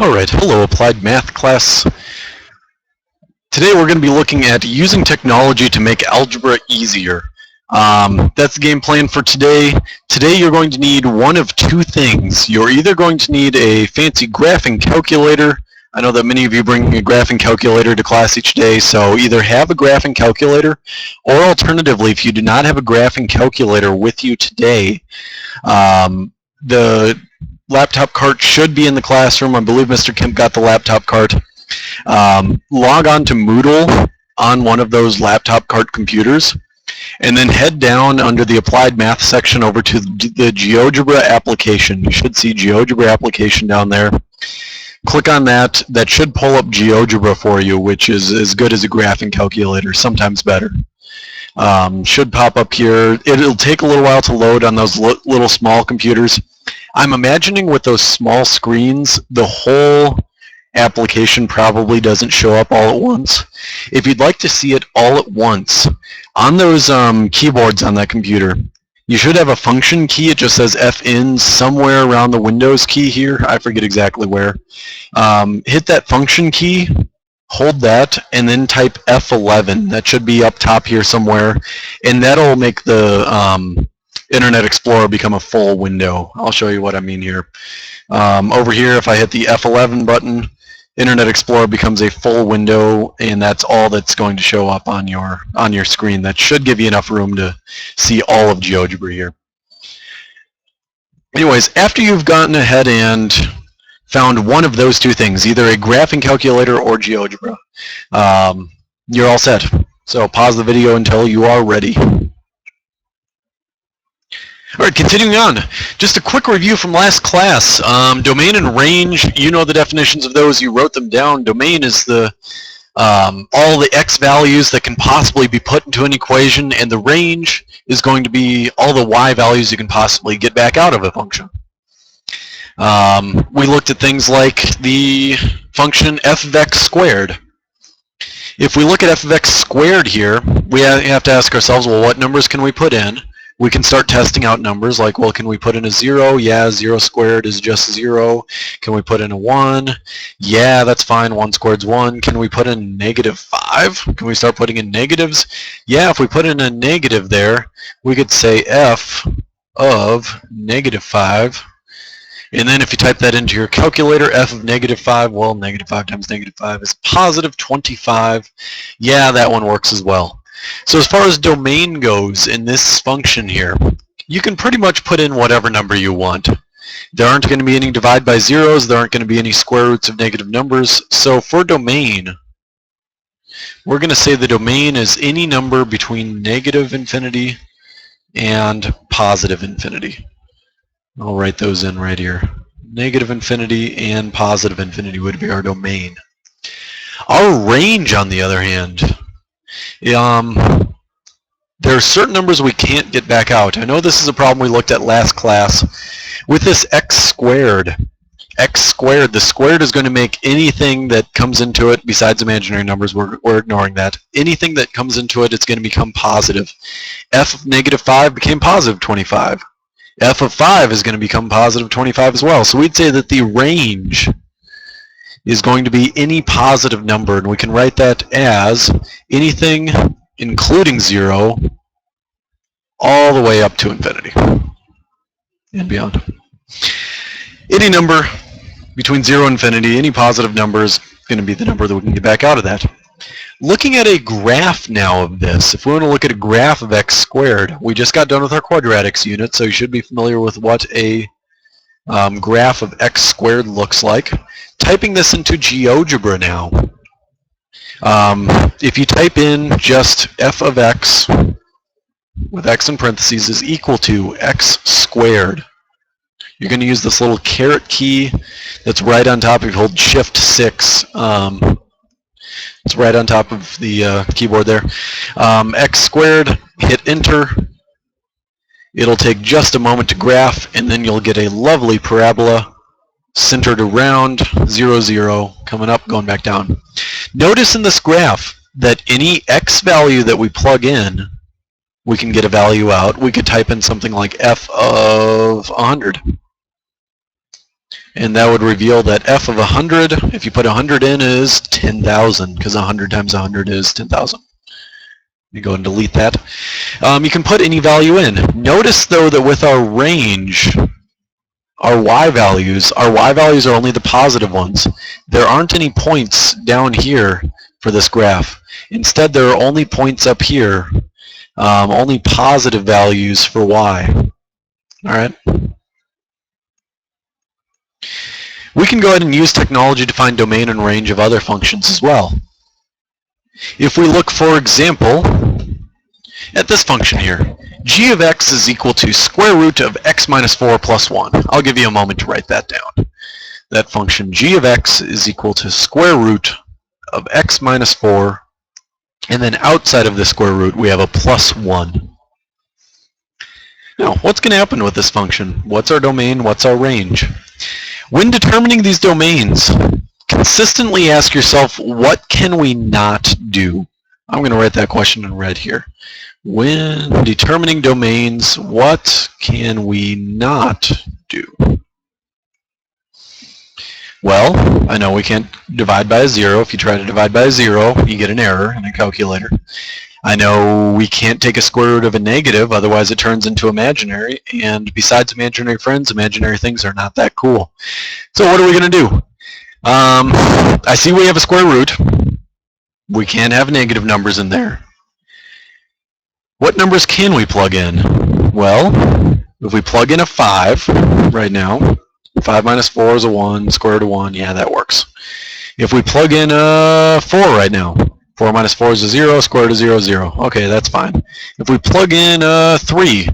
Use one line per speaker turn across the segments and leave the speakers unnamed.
Alright, hello Applied Math class. Today we're going to be looking at using technology to make algebra easier. That's the game plan for today. Today you're going to need one of two things. You're either going to need a fancy graphing calculator. I know that many of you bring a graphing calculator to class each day, so either have a graphing calculator, or alternatively, if you do not have a graphing calculator with you today, the laptop cart should be in the classroom. I believe Mr. Kemp got the laptop cart. Log on to Moodle on one of those laptop cart computers, and then head down under the Applied Math section over to the Geogebra application. You should see Geogebra application down there. Click on that. That should pull up Geogebra for you, which is as good as a graphing calculator, sometimes better. Should pop up here. It'll take a little while to load on those little small computers. I'm imagining with those small screens, the whole application probably doesn't show up all at once. If you'd like to see it all at once, on those keyboards on that computer, you should have a function key. It just says fin somewhere around the Windows key here. I forget exactly where. Hit that function key, hold that, and then type F11. That should be up top here somewhere, and that'll make the Internet Explorer become a full window. I'll show you what I mean here. Over here, if I hit the F11 button, Internet Explorer becomes a full window, and that's all that's going to show up on your screen. That should give you enough room to see all of Geogebra here. Anyways, after you've gotten ahead and found one of those two things, either a graphing calculator or Geogebra, you're all set. So pause the video until you are ready. All right, continuing on. Just a quick review from last class. Domain and range, you know the definitions of those. You wrote them down. Domain is the all the x values that can possibly be put into an equation, and the range is going to be all the y values you can possibly get back out of a function. We looked at things like the function f of x squared. If we look at f of x squared here, we have to ask ourselves, well, what numbers can we put in? We can start testing out numbers like, well, can we put in a 0? Yeah, 0 squared is just 0. Can we put in a 1? Yeah, that's fine. 1 squared is 1. Can we put in -5? Can we start putting in negatives? Yeah, if we put in a negative there, we could say f of -5. And then if you type that into your calculator, f of -5, well, -5 times -5 is +25. Yeah, that one works as well. So as far as domain goes in this function here, you can pretty much put in whatever number you want. There aren't going to be any divide by zeros. There aren't going to be any square roots of negative numbers. So for domain, we're going to say the domain is any number between -infinity and +infinity. I'll write those in right here. -infinity and +infinity would be our domain. Our range, on the other hand, there are certain numbers we can't get back out. I know this is a problem we looked at last class. With this x squared, the squared is going to make anything that comes into it, besides imaginary numbers, we're ignoring that. Anything that comes into it, it's going to become positive. F of -5 became +25. F of 5 is going to become +25 as well. So we'd say that the range is going to be any positive number, and we can write that as anything including 0 all the way up to infinity and beyond. Any number between 0 and infinity, any positive number is going to be the number that we can get back out of that. Looking at a graph now of this, if we want to look at a graph of x squared, we just got done with our quadratics unit, so you should be familiar with what a graph of x squared looks like. Typing this into Geogebra now, if you type in just f of x with x in parentheses is equal to x squared, you're going to use this little caret key that's right on top. If you hold Shift 6, it's right on top of the keyboard there. X squared, hit enter. It'll take just a moment to graph, and then you'll get a lovely parabola centered around 0, 0, coming up, going back down. Notice in this graph that any x value that we plug in, we can get a value out. We could type in something like f of 100. And that would reveal that f of 100, if you put 100 in, is 10,000, because 100 times 100 is 10,000. You go and delete that. You can put any value in. Notice, though, that with our range, our y values are only the positive ones. There aren't any points down here for this graph. Instead, there are only points up here, only positive values for y. All right? We can go ahead and use technology to find domain and range of other functions as well. If we look, for example, at this function here, g of x is equal to square root of x minus 4 plus 1. I'll give you a moment to write that down. That function g of x is equal to square root of x minus 4, and then outside of the square root we have a plus 1. Now, what's going to happen with this function? What's our domain? What's our range? When determining these domains, consistently ask yourself, what can we not do? I'm going to write that question in red here. When determining domains, what can we not do? Well, I know we can't divide by a 0. If you try to divide by a 0, you get an error in a calculator. I know we can't take a square root of a negative, otherwise it turns into imaginary, and besides imaginary friends, imaginary things are not that cool. So what are we going to do? I see we have a square root. We can't have negative numbers in there. What numbers can we plug in? Well, if we plug in a 5 right now, 5 minus 4 is a 1, square root of 1, yeah, that works. If we plug in a 4 right now, 4 minus 4 is a 0, square root of 0 is 0. Okay, that's fine. If we plug in a 3,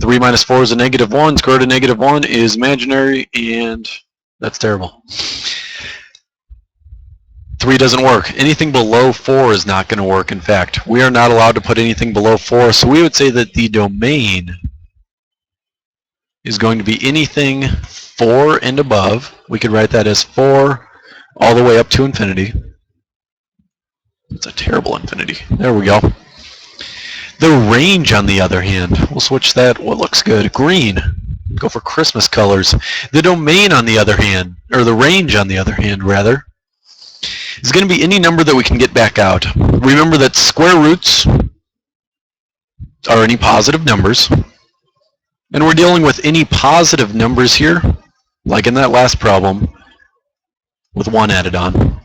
3 minus 4 is a negative 1, square root of negative 1 is imaginary, and that's terrible. 3 doesn't work. Anything below 4 is not going to work. In fact, we are not allowed to put anything below 4, so we would say that the domain is going to be anything 4 and above. We could write that as 4 all the way up to infinity. It's a terrible infinity. There we go. The range, on the other hand, we'll switch that. What looks good? Green. Go for Christmas colors. The domain, on the other hand, or the range, on the other hand, rather, is going to be any number that we can get back out. Remember that square roots are any positive numbers, and we're dealing with any positive numbers here, like in that last problem, with 1 added on.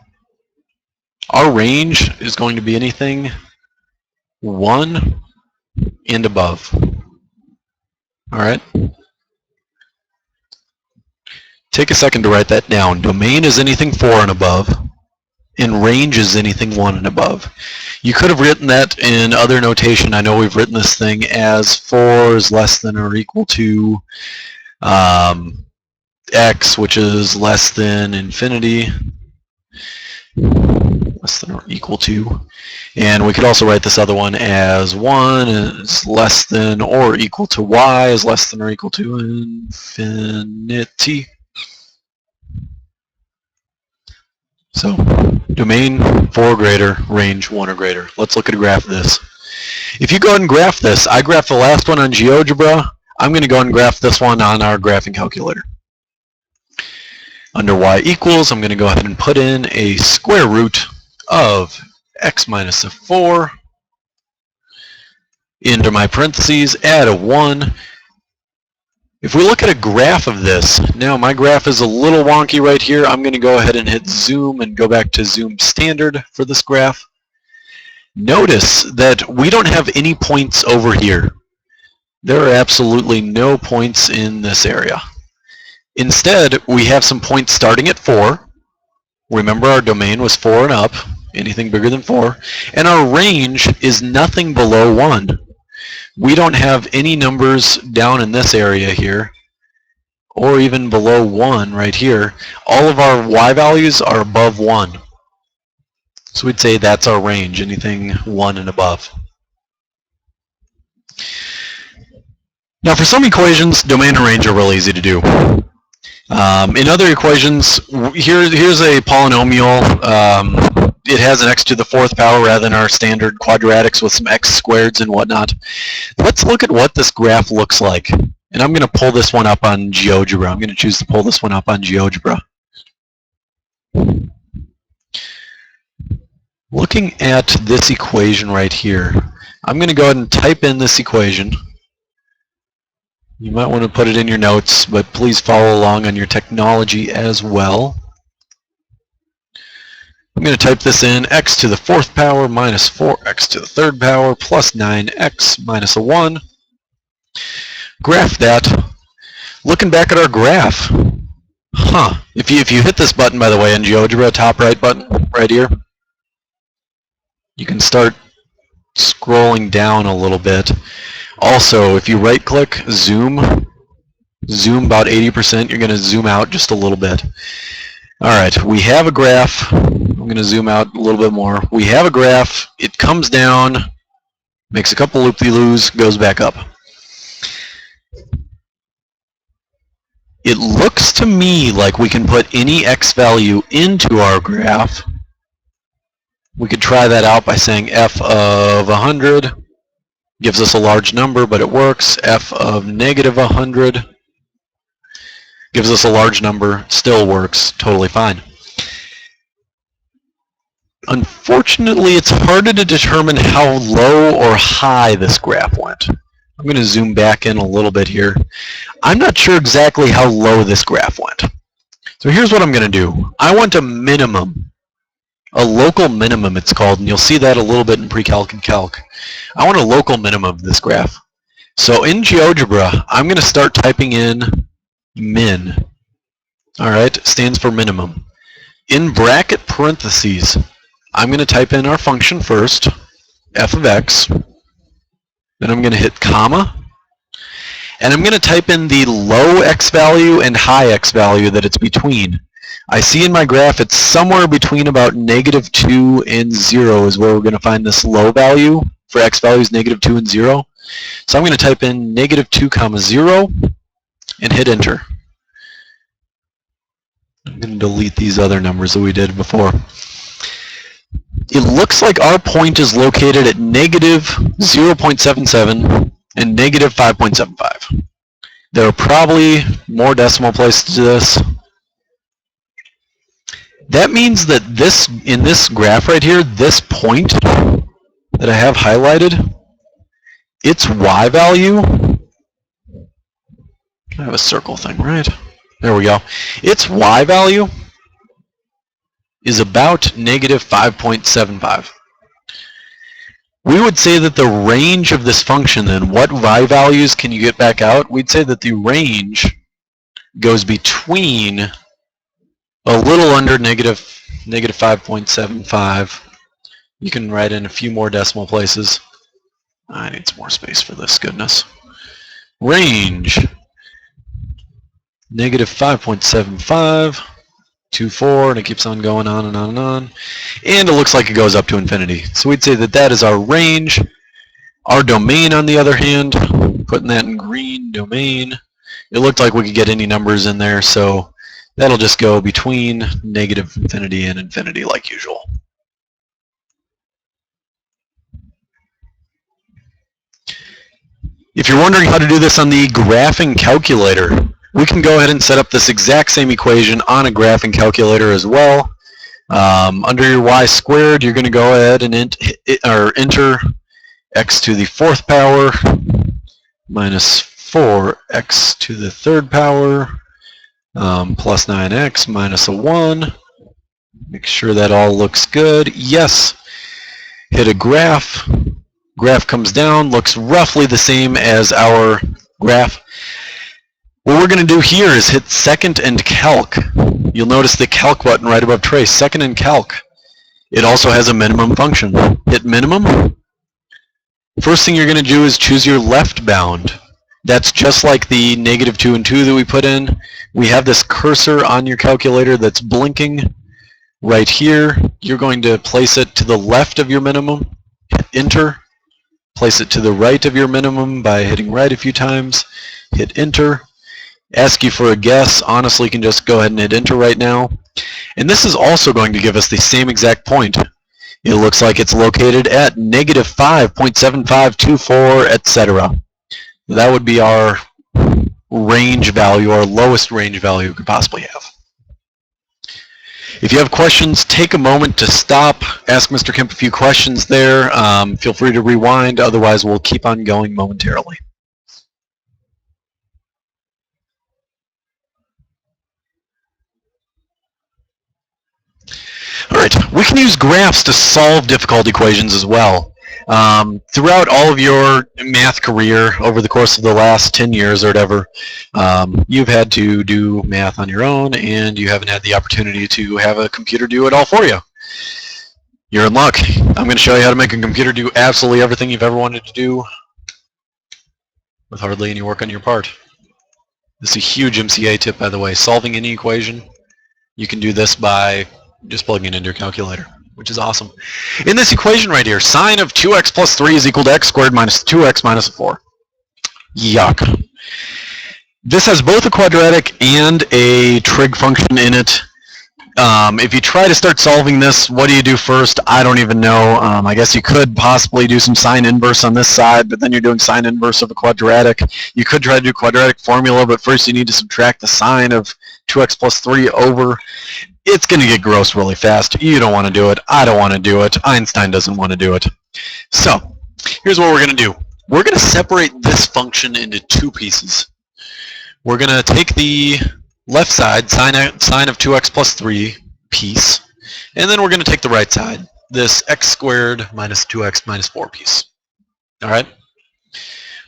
Our range is going to be anything 1 and above. All right? Take a second to write that down. Domain is anything 4 and above, and range is anything 1 and above. You could have written that in other notation. I know we've written this thing as 4 is less than or equal to x, which is less than infinity, less than or equal to. And we could also write this other one as 1 is less than or equal to y is less than or equal to infinity. So, domain 4 or greater, range 1 or greater. Let's look at a graph of this. If you go ahead and graph this, I graphed the last one on Geogebra. I'm going to go ahead and graph this one on our graphing calculator. Under y equals, I'm going to go ahead and put in a square root of x minus 4 into my parentheses, add a 1. If we look at a graph of this, now my graph is a little wonky right here. I'm going to go ahead and hit zoom and go back to zoom standard for this graph. Notice that we don't have any points over here. There are absolutely no points in this area. Instead, we have some points starting at 4. Remember, our domain was 4 and up, anything bigger than 4. And our range is nothing below 1. We don't have any numbers down in this area here, or even below 1 right here. All of our y values are above 1. So we'd say that's our range, anything 1 and above. Now for some equations, domain and range are real easy to do. In other equations, here's a polynomial. It has an x to the 4th power rather than our standard quadratics with some x squareds and whatnot. Let's look at what this graph looks like. And I'm going to pull this one up on Geogebra. I'm going to choose to pull this one up on Geogebra. Looking at this equation right here, I'm going to go ahead and type in this equation. You might want to put it in your notes, but please follow along on your technology as well. I'm going to type this in: x to the 4th power minus 4x to the 3rd power plus 9x minus a 1. Graph that. Looking back at our graph, if you hit this button, by the way, in GeoGebra, top right button, right here, you can start scrolling down a little bit. Also, if you right-click, zoom about 80%, you're going to zoom out just a little bit. All right, we have a graph. I'm going to zoom out a little bit more. We have a graph. It comes down, makes a couple loop-de-loos, goes back up. It looks to me like we can put any x value into our graph. We could try that out by saying f of 100 gives us a large number, but it works. F of negative 100 gives us a large number, still works, totally fine. Unfortunately, it's harder to determine how low or high this graph went. I'm going to zoom back in a little bit here. I'm not sure exactly how low this graph went. So here's what I'm going to do. I want a minimum, a local minimum it's called, and you'll see that a little bit in pre-calc and calc. I want a local minimum of this graph. So in GeoGebra, I'm going to start typing in min. All right, stands for minimum. In bracket parentheses, I'm going to type in our function first, f of x. Then I'm going to hit comma. And I'm going to type in the low x value and high x value that it's between. I see in my graph it's somewhere between about -2 and 0 is where we're going to find this low value for x values, -2 and 0. So I'm going to type in -2 comma 0 and hit enter. I'm going to delete these other numbers that we did before. It looks like our point is located at -0.77 and -5.75. There are probably more decimal places to this. That means that this, in this graph right here, this point that I have highlighted, its y value, I have a circle thing, right? There we go. Its y value is about -5.75. We would say that the range of this function then, what y values can you get back out? We'd say that the range goes between a little under -5.75. You can write in a few more decimal places. I need some more space for this, goodness. Range, -5.75. 2, 4, and it keeps on going on and on and on. And it looks like it goes up to infinity. So we'd say that that is our range. Our domain, on the other hand, putting that in green, domain, it looked like we could get any numbers in there, so that'll just go between -infinity and infinity like usual. If you're wondering how to do this on the graphing calculator, we can go ahead and set up this exact same equation on a graphing calculator as well. Under your y squared, you're going to go ahead and enter x to the 4th power minus 4x to the 3rd power plus 9x minus a 1. Make sure that all looks good. Yes. Hit a graph. Graph comes down, looks roughly the same as our graph. What we're going to do here is hit second and calc. You'll notice the calc button right above trace, second and calc. It also has a minimum function. Hit minimum. First thing you're going to do is choose your left bound. That's just like the -2 and 2 that we put in. We have this cursor on your calculator that's blinking right here. You're going to place it to the left of your minimum. Hit enter. Place it to the right of your minimum by hitting right a few times. Hit enter. Ask you for a guess. Honestly, you can just go ahead and hit enter right now. And this is also going to give us the same exact point. It looks like it's located at -5.7524, etc. That would be our range value or lowest range value you could possibly have. If you have questions, take a moment to stop, ask Mr. Kemp a few questions there. Feel free to rewind, otherwise we'll keep on going momentarily. All right, we can use graphs to solve difficult equations as well. Throughout all of your math career over the course of the last 10 years or whatever, you've had to do math on your own and you haven't had the opportunity to have a computer do it all for you. You're in luck. I'm going to show you how to make a computer do absolutely everything you've ever wanted to do with hardly any work on your part. This is a huge MCA tip, by the way. Solving any equation, you can do this by just plugging it into your calculator, which is awesome. In this equation right here, sine of 2x plus 3 is equal to x squared minus 2x minus 4. Yuck. This has both a quadratic and a trig function in it. If you try to start solving this, what do you do first? I don't even know. I guess you could possibly do some sine inverse on this side, but then you're doing sine inverse of a quadratic. You could try to do quadratic formula, but first you need to subtract the sine of 2x plus 3 over. It's going to get gross really fast. You don't want to do it. I don't want to do it. Einstein doesn't want to do it. So here's what we're going to do. We're going to separate this function into two pieces. We're going to take the left side, sine of 2x plus 3 piece, and then we're going to take the right side, this x squared minus 2x minus 4 piece. All right?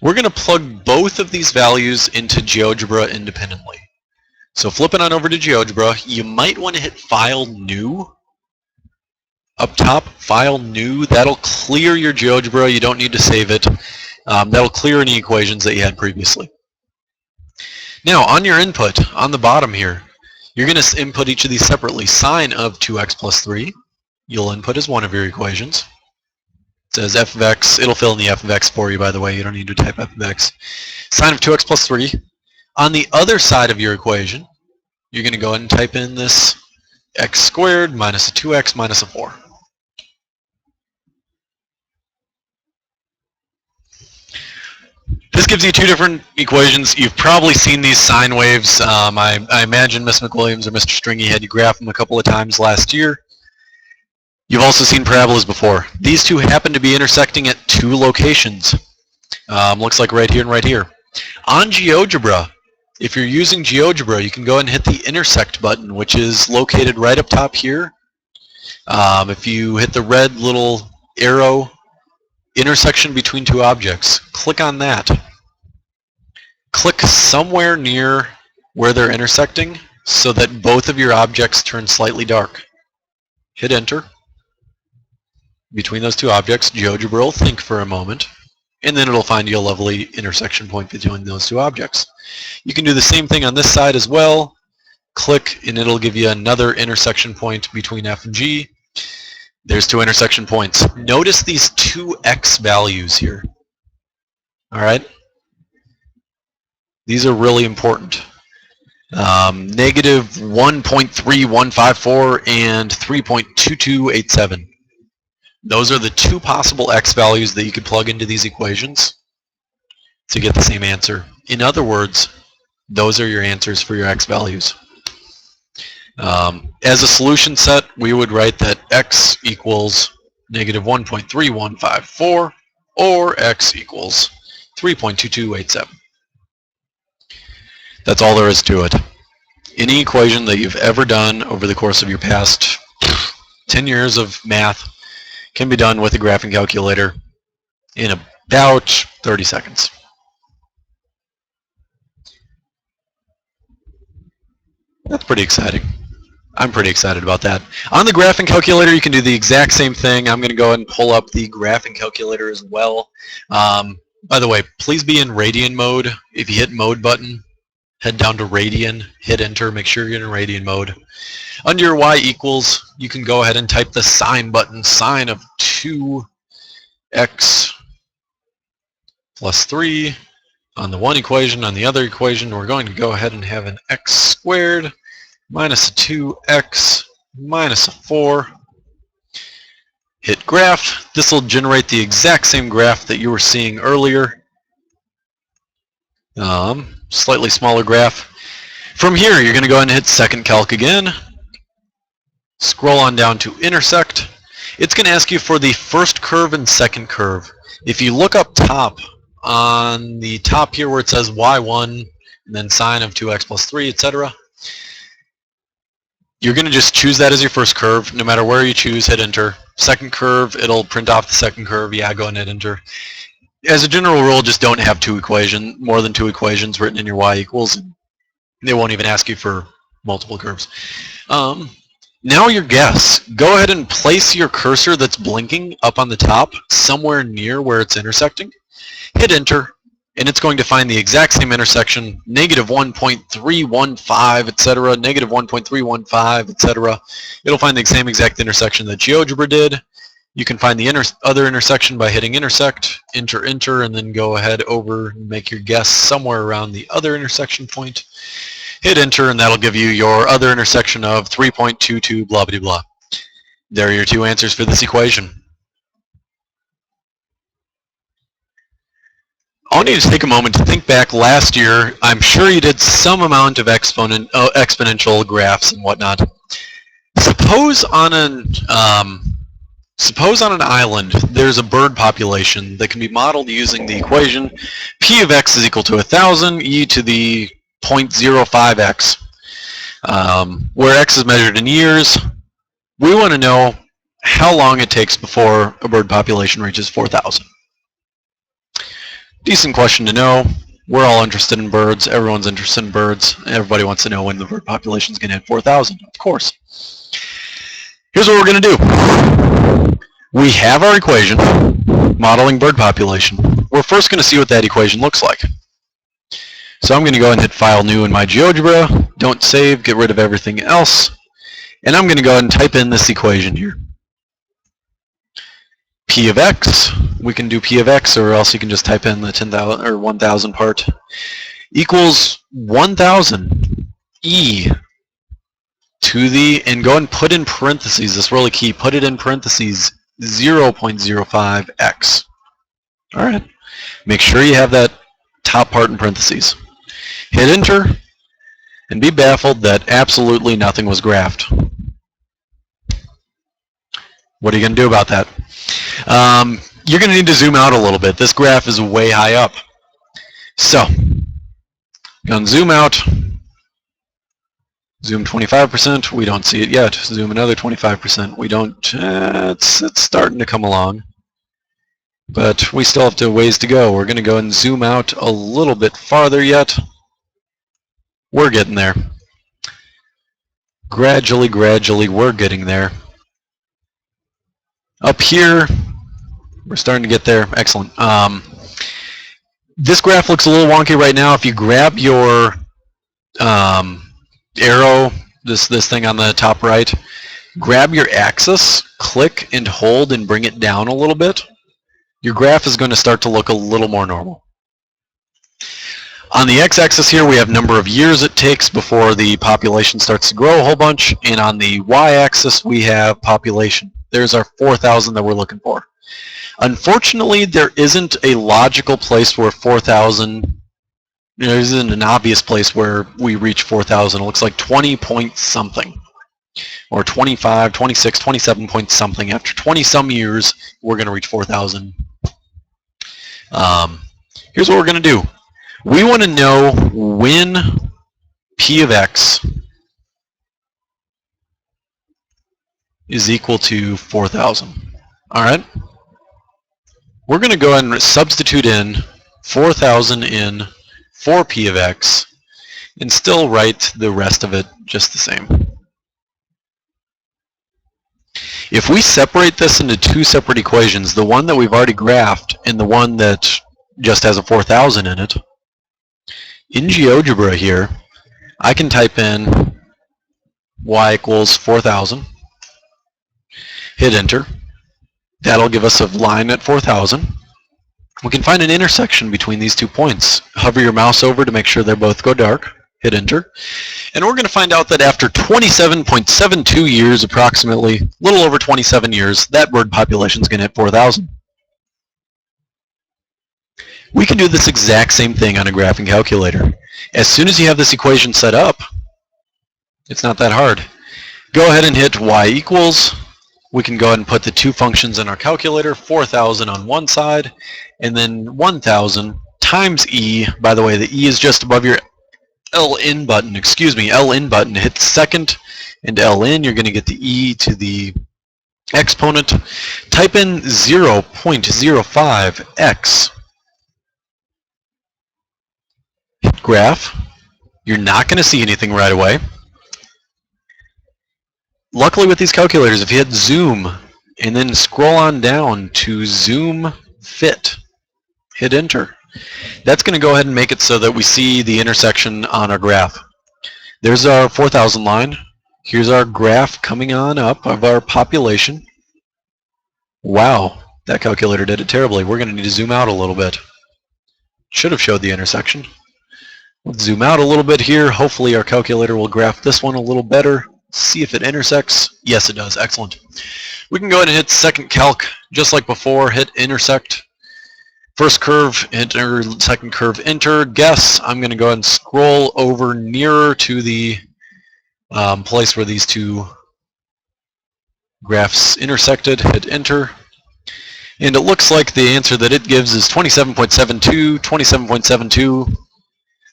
We're going to plug both of these values into Geogebra independently. So flipping on over to Geogebra, you might want to hit File New. Up top, File New. That'll clear your Geogebra. You don't need to save it. That'll clear any equations that you had previously. Now, on your input, on the bottom here, you're going to input each of these separately. Sine of 2x plus 3, you'll input as one of your equations. It says f of x. It'll fill in the f of x for you, by the way. You don't need to type f of x. Sine of 2x plus 3. On the other side of your equation, you're going to go ahead and type in this x squared minus a 2x minus a 4. This gives you two different equations. You've probably seen these sine waves. I imagine Miss McWilliams or Mr. Stringy had you graph them a couple of times last year. You've also seen parabolas before. These two happen to be intersecting at two locations. Looks like right here and right here. On Geogebra, if you're using Geogebra, you can go ahead and hit the intersect button, which is located right up top here. If you hit the red little arrow, intersection between two objects, click on that. Click somewhere near where they're intersecting so that both of your objects turn slightly dark. Hit enter. Between those two objects, Geogebra will think for a moment, and then it'll find you a lovely intersection point between those two objects. You can do the same thing on this side as well. Click, and it'll give you another intersection point between F and G. There's two intersection points. Notice these two x values here. All right? These are really important. Negative 1.3154 and 3.2287. Those are the two possible x values that you could plug into these equations to get the same answer. In other words, those are your answers for your x values. As a solution set, we would write that x equals negative 1.3154 or x equals 3.2287. That's all there is to it. Any equation that you've ever done over the course of your past 10 years of math can be done with a graphing calculator in about 30 seconds. That's pretty exciting. I'm pretty excited about that. On the graphing calculator, you can do the exact same thing. I'm going to go ahead and pull up the graphing calculator as well. By the way, please be in radian mode. If you hit mode button, head down to radian, hit enter, make sure you're in radian mode. Under your y equals, you can go ahead and type the sine button, sine of 2x plus 3 on the one equation. On the other equation, we're going to go ahead and have an x squared minus a 2x minus a 4. Hit graph. This will generate the exact same graph that you were seeing earlier. Slightly smaller graph. From here, you're going to go ahead and hit second calc again. Scroll on down to intersect. It's going to ask you for the first curve and second curve. If you look up top, on the top here where it says y1, and then sine of 2x plus 3, etc., you're going to just choose that as your first curve. No matter where you choose, hit enter. Second curve, it'll print off the second curve. Yeah, go ahead and hit enter. As a general rule, just don't have more than two equations written in your y equals. They won't even ask you for multiple curves. Now your guess. Go ahead and place your cursor that's blinking up on the top somewhere near where it's intersecting. Hit enter, and it's going to find the exact same intersection, negative 1.315, etc., negative 1.315, etc. It'll find the same exact intersection that Geogebra did. You can find the other intersection by hitting intersect, enter, enter, and then go ahead over and make your guess somewhere around the other intersection point. Hit enter, and that'll give you your other intersection of 3.22 blah blah blah. There are your two answers for this equation. I want you to take a moment to think back last year. I'm sure you did some amount of exponential graphs and whatnot. Suppose on an island there's a bird population that can be modeled using the equation p of x is equal to 1,000 e to the 0.05x, where x is measured in years. We want to know how long it takes before a bird population reaches 4,000. Decent question to know. We're all interested in birds. Everyone's interested in birds. Everybody wants to know when the bird population is going to hit 4,000, of course. Here's what we're going to do. We have our equation, modeling bird population. We're first going to see what that equation looks like. So I'm going to go ahead and hit File New in my Geogebra. Don't save. Get rid of everything else. And I'm going to go ahead and type in this equation here. P of x, we can do P of x, or else you can just type in the 10,000 or 1,000 part, equals 1,000 e to the, and go ahead and put in parentheses, this is really key, put it in parentheses, 0.05x. All right, make sure you have that top part in parentheses. Hit enter, and be baffled that absolutely nothing was graphed. What are you going to do about that? You're going to need to zoom out a little bit. This graph is way high up. So, go and zoom out. Zoom 25%. We don't see it yet. Zoom another 25%. We don't. It's starting to come along. But we still have ways to go. We're going to go and zoom out a little bit farther yet. We're getting there. Gradually, we're getting there. Up here, we're starting to get there. Excellent. This graph looks a little wonky right now. If you grab your arrow, this thing on the top right, grab your axis, click and hold and bring it down a little bit, your graph is going to start to look a little more normal. On the x-axis here, we have number of years it takes before the population starts to grow a whole bunch, and on the y-axis, we have population. There's our 4,000 that we're looking for. Unfortunately, there isn't a logical place where 4,000, there isn't an obvious place where we reach 4,000. It looks like 20 point something, or 25, 26, 27 point something. After 20 some years, we're going to reach 4,000. Here's what we're going to do. We want to know when P of x is equal to 4,000. All right. We're going to go ahead and substitute in 4,000 in for P of x and still write the rest of it just the same. If we separate this into two separate equations, the one that we've already graphed and the one that just has a 4,000 in it, in Geogebra here, I can type in y equals 4,000. Hit enter. That'll give us a line at 4,000. We can find an intersection between these 2 points. Hover your mouse over to make sure they both go dark. Hit enter. And we're going to find out that after 27.72 years, approximately, a little over 27 years, that bird population is going to hit 4,000. We can do this exact same thing on a graphing calculator. As soon as you have this equation set up, it's not that hard. Go ahead and hit y equals. We can go ahead and put the two functions in our calculator, 4,000 on one side, and then 1,000 times e. By the way, the e is just above your LN button, LN button. Hit second and LN, you're going to get the e to the exponent. Type in 0.05x. Hit graph. You're not going to see anything right away. Luckily with these calculators, if you hit zoom and then scroll on down to zoom fit, hit enter. That's going to go ahead and make it so that we see the intersection on our graph. There's our 4,000 line. Here's our graph coming on up of our population. Wow, that calculator did it terribly. We're going to need to zoom out a little bit. Should have showed the intersection. Let's zoom out a little bit here. Hopefully our calculator will graph this one a little better. See if it intersects. Yes, it does. Excellent. We can go ahead and hit second calc, just like before. Hit intersect. First curve, enter. Second curve, enter. Guess. I'm going to go ahead and scroll over nearer to the place where these two graphs intersected. Hit enter. And it looks like the answer that it gives is 27.72. 27.72.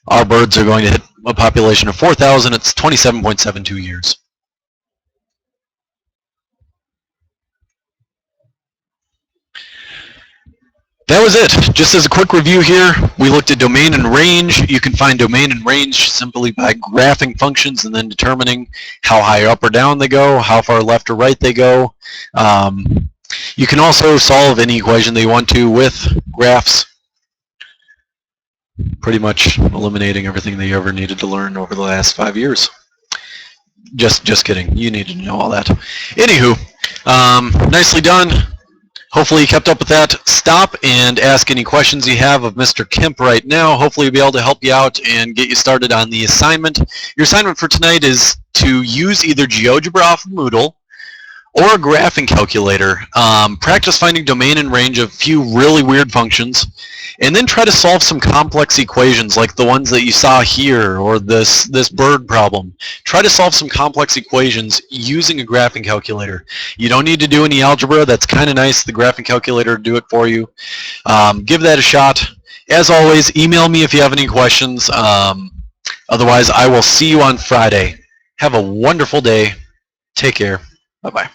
Our birds are going to hit a population of 4,000. It's 27.72 years. That was it. Just as a quick review here, we looked at domain and range. You can find domain and range simply by graphing functions and then determining how high up or down they go, how far left or right they go. You can also solve any equation that you want to with graphs, pretty much eliminating everything that you ever needed to learn over the last 5 years. Just kidding. You needed to know all that. Anywho, nicely done. Hopefully you kept up with that. Stop and ask any questions you have of Mr. Kemp right now. Hopefully we'll be able to help you out and get you started on the assignment. Your assignment for tonight is to use either Geogebra off of Moodle or a graphing calculator. Practice finding domain and range of a few really weird functions, and then try to solve some complex equations like the ones that you saw here, or this bird problem. Try to solve some complex equations using a graphing calculator. You don't need to do any algebra. That's kind of nice, the graphing calculator to do it for you. Give that a shot. As always, email me if you have any questions. Otherwise, I will see you on Friday. Have a wonderful day. Take care. Bye-bye.